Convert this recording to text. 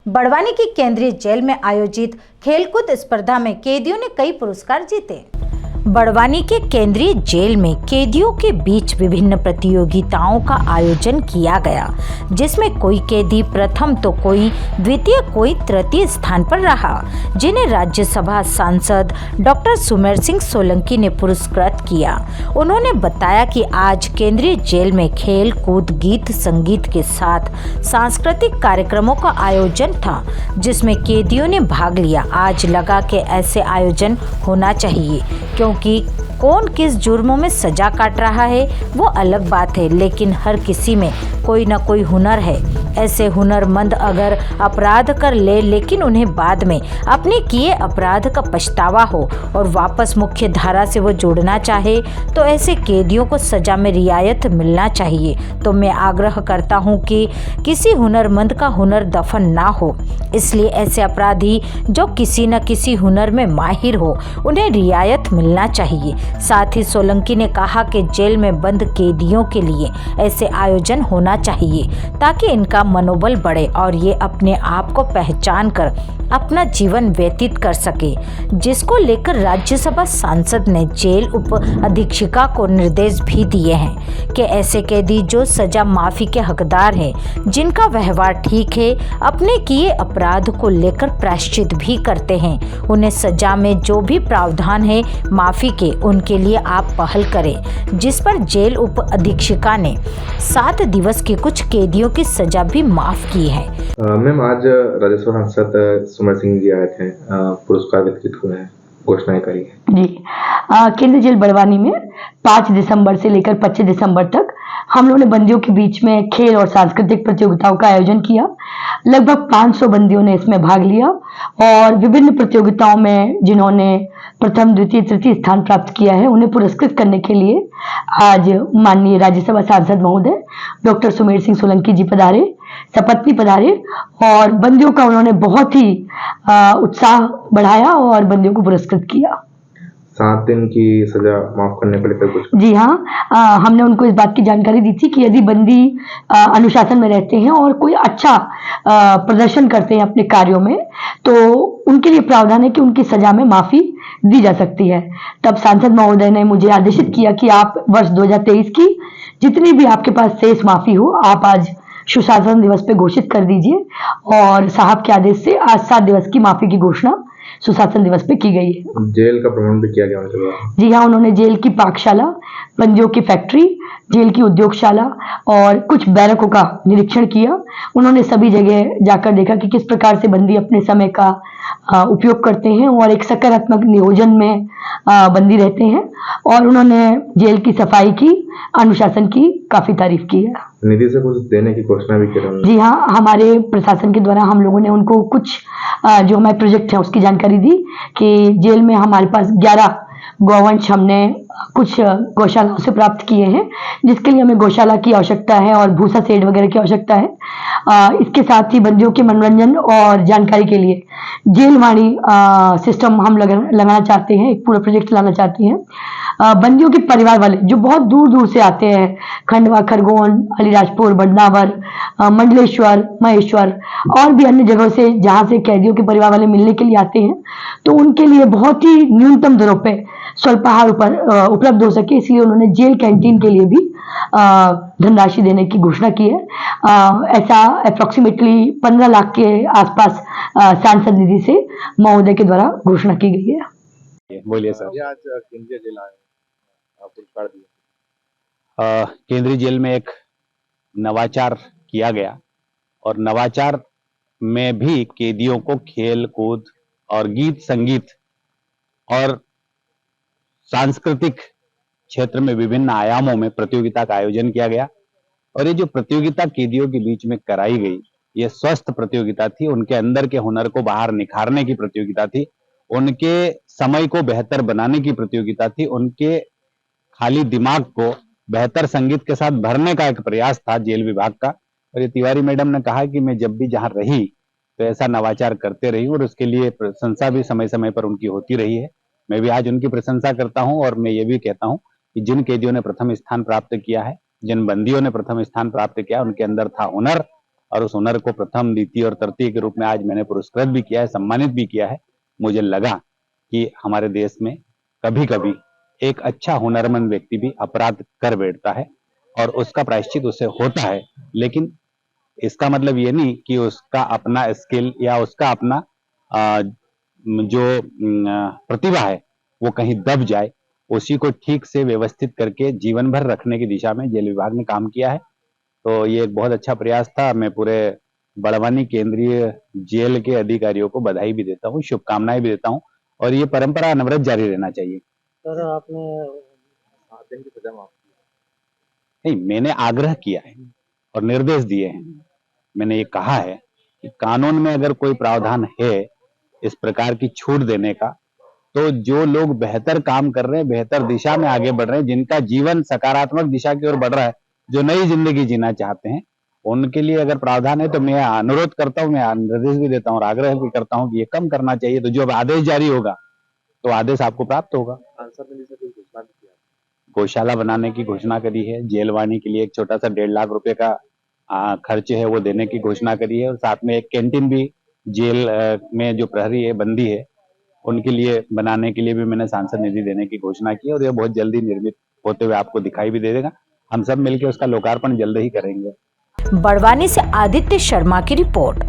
बड़वानी की केंद्रीय जेल में आयोजित खेलकूद स्पर्धा में कैदियों ने कई पुरस्कार जीते। बड़वानी के केंद्रीय जेल में कैदियों के बीच विभिन्न प्रतियोगिताओं का आयोजन किया गया, जिसमें कोई कैदी प्रथम तो कोई द्वितीय, कोई तृतीय स्थान पर रहा, जिन्हें राज्यसभा सांसद डॉक्टर सुमेर सिंह सोलंकी ने पुरस्कृत किया। उन्होंने बताया कि आज केंद्रीय जेल में खेल कूद, गीत संगीत के साथ सांस्कृतिक कार्यक्रमों का आयोजन था, जिसमें कैदियों ने भाग लिया। आज लगा कि ऐसे आयोजन होना चाहिए, क्योंकि कौन किस जुर्मों में सजा काट रहा है वो अलग बात है, लेकिन हर किसी में कोई न कोई हुनर है। ऐसे हुनरमंद अगर अपराध कर ले, लेकिन उन्हें बाद में अपने किए अपराध का पछतावा हो और वापस मुख्य धारा से वो जुड़ना चाहे, तो ऐसे कैदियों को सजा में रियायत मिलना चाहिए। तो मैं आग्रह करता हूँ कि किसी हुनरमंद का हुनर दफन ना हो, इसलिए ऐसे अपराधी जो किसी न किसी हुनर में माहिर हो, उन्हें रियायत मिलना चाहिए। साथ ही सोलंकी ने कहा कि जेल में बंद कैदियों के लिए ऐसे आयोजन होना चाहिए, ताकि इनका मनोबल बढ़े और ये अपने आप को पहचान कर अपना जीवन व्यतीत कर सके, जिसको लेकर राज्यसभा सांसद ने जेल उप अधीक्षिका को निर्देश भी दिए हैं कि ऐसे कैदी जो सजा माफी के हकदार हैं, जिनका व्यवहार ठीक है, अपने किए अपराध को लेकर प्रायश्चित भी करते हैं, उन्हें सजा में जो भी प्रावधान है माफी के, उनके लिए आप पहल करें। जिस पर जेल उप अधीक्षिका ने 7 दिवस के कुछ कैदियों की सजा भी माफ की है। मैम, आज राज्यसभा सांसद सुमेर सिंह जी आए थे, पुरस्कार वितरित हुए हैं, घोषणाएं करी है जी। केंद्रीय जेल बड़वानी में 5 दिसंबर से लेकर 25 दिसंबर तक हम लोगों ने बंदियों के बीच में खेल और सांस्कृतिक प्रतियोगिताओं का आयोजन किया। लगभग 500 बंदियों ने इसमें भाग लिया और विभिन्न प्रतियोगिताओं में जिन्होंने प्रथम, द्वितीय, तृतीय स्थान प्राप्त किया है, उन्हें पुरस्कृत करने के लिए आज माननीय राज्यसभा सांसद महोदय डॉक्टर सुमेर सिंह सोलंकी जी पधारे, सपत्नी पधारे और बंदियों का उन्होंने बहुत ही उत्साह बढ़ाया और बंदियों को पुरस्कृत किया। 7 दिन की सजा माफ करने को लेकर कुछ? जी हाँ, हमने उनको इस बात की जानकारी दी थी कि यदि बंदी अनुशासन में रहते हैं और कोई अच्छा प्रदर्शन करते हैं अपने कार्यों में, तो उनके लिए प्रावधान है कि उनकी सजा में माफी दी जा सकती है। तब सांसद महोदय ने मुझे आदेशित किया कि आप वर्ष 2023 की जितनी भी आपके पास शेष माफी हो, आप आज सुशासन दिवस पे घोषित कर दीजिए और साहब के आदेश से आज 7 दिवस की माफी की घोषणा सुशासन दिवस पे की गई है। जेल का भ्रमण भी किया गया उनके द्वारा? जी हाँ, उन्होंने जेल की पाकशाला, बंदियों की फैक्ट्री, जेल की उद्योगशाला और कुछ बैरकों का निरीक्षण किया। उन्होंने सभी जगह जाकर देखा कि किस प्रकार से बंदी अपने समय का उपयोग करते हैं और एक सकारात्मक नियोजन में बंदी रहते हैं, और उन्होंने जेल की सफाई की, अनुशासन की काफी तारीफ की है। निधि से कुछ देने की घोषणा भी की रही? जी हाँ, हमारे प्रशासन के द्वारा हम लोगों ने उनको कुछ जो हमारे प्रोजेक्ट है उसकी जानकारी दी कि जेल में हमारे पास 11 गौवंश हमने कुछ गौशालाओं से प्राप्त किए हैं, जिसके लिए हमें गौशाला की आवश्यकता है और भूसा शेड वगैरह की आवश्यकता है। इसके साथ ही बंदियों के मनोरंजन और जानकारी के लिए जेलवाणी सिस्टम हम लगाना चाहते हैं, एक पूरा प्रोजेक्ट लाना चाहते हैं। बंदियों के परिवार वाले जो बहुत दूर दूर से आते हैं, खंडवा, खरगोन, अलीराजपुर, बदनावर, मंडलेश्वर, महेश्वर और भी अन्य जगहों से जहां से कैदियों के परिवार वाले मिलने के लिए आते हैं, तो उनके लिए बहुत ही न्यूनतम दरों पे स्वल्पाहार उपलब्ध हो सके, इसलिए उन्होंने जेल कैंटीन के लिए भी धनराशि देने की घोषणा की है। ऐसा अप्रोक्सीमेटली 15 लाख के आसपास सांसद निधि से महोदय के द्वारा घोषणा की गई है। बोलिए सर। आज केंद्रीय जेल आए, पुरस्कार दिए। केंद्रीय जेल में एक नवाचार किया गया और नवाचार में भी कैदियों को खेल कूद और गीत संगीत और सांस्कृतिक क्षेत्र में विभिन्न आयामों में प्रतियोगिता का आयोजन किया गया। और ये जो प्रतियोगिता कैदियों के बीच में कराई गई, ये स्वस्थ प्रतियोगिता थी, उनके अंदर के हुनर को बाहर निखारने की प्रतियोगिता थी, उनके समय को बेहतर बनाने की प्रतियोगिता थी, उनके खाली दिमाग को बेहतर संगीत के साथ भरने का एक प्रयास था जेल विभाग का। और ये तिवारी मैडम ने कहा कि मैं जब भी जहां रही तो ऐसा नवाचार करते रही और उसके लिए प्रशंसा भी समय समय पर उनकी होती रही है। मैं भी आज उनकी प्रशंसा करता हूं और मैं ये भी कहता हूं कि जिन कैदियों ने प्रथम स्थान प्राप्त किया है, जिन बंदियों ने प्रथम स्थान प्राप्त किया, उनके अंदर था हुनर और उस हुनर को प्रथम, द्वितीय और तृतीय के रूप में आज मैंने पुरस्कृत भी किया है, सम्मानित भी किया है। मुझे लगा कि हमारे देश में कभी कभी एक अच्छा हुनरमंद व्यक्ति भी अपराध कर बैठता है और उसका प्रायश्चित उसे होता है, लेकिन इसका मतलब ये नहीं कि उसका अपना स्किल या उसका अपना जो प्रतिभा है वो कहीं दब जाए। उसी को ठीक से व्यवस्थित करके जीवन भर रखने की दिशा में जेल विभाग ने काम किया है। तो ये एक बहुत अच्छा प्रयास था। मैं पूरे बड़वानी केंद्रीय जेल के अधिकारियों को बधाई भी देता हूँ, शुभकामनाएं भी देता हूँ, और ये परंपरा अनवरत जारी रहना चाहिए। सर आपने 7 दिन की सजा माफ की। नहीं, मैंने आग्रह किया है और निर्देश दिए हैं। मैंने ये कहा है कि कानून में अगर कोई प्रावधान है इस प्रकार की छूट देने का, तो जो लोग बेहतर काम कर रहे हैं, बेहतर दिशा में आगे बढ़ रहे हैं, जिनका जीवन सकारात्मक दिशा की ओर बढ़ रहा है, जो नई जिंदगी जीना चाहते हैं, उनके लिए अगर प्रावधान है तो मैं अनुरोध करता हूं, मैं निर्देश भी देता हूं और आग्रह भी करता हूं कि ये कम करना चाहिए। तो जो अब आदेश जारी होगा तो आदेश आपको प्राप्त होगा। सांसद ने जैसे कोई घोषणा भी किया, गौशाला बनाने की घोषणा करी है, जेलवानी के लिए एक छोटा सा 1.5 लाख रुपए का खर्च है वो देने की घोषणा करी है, और साथ में एक कैंटीन भी जेल में जो प्रहरी है, बंदी है, उनके लिए बनाने के लिए भी मैंने सांसद निधि देने की घोषणा की है, और ये बहुत जल्दी निर्मित होते हुए आपको दिखाई भी दे देगा। हम सब मिलकर उसका लोकार्पण जल्द ही करेंगे। बड़वानी से आदित्य शर्मा की रिपोर्ट।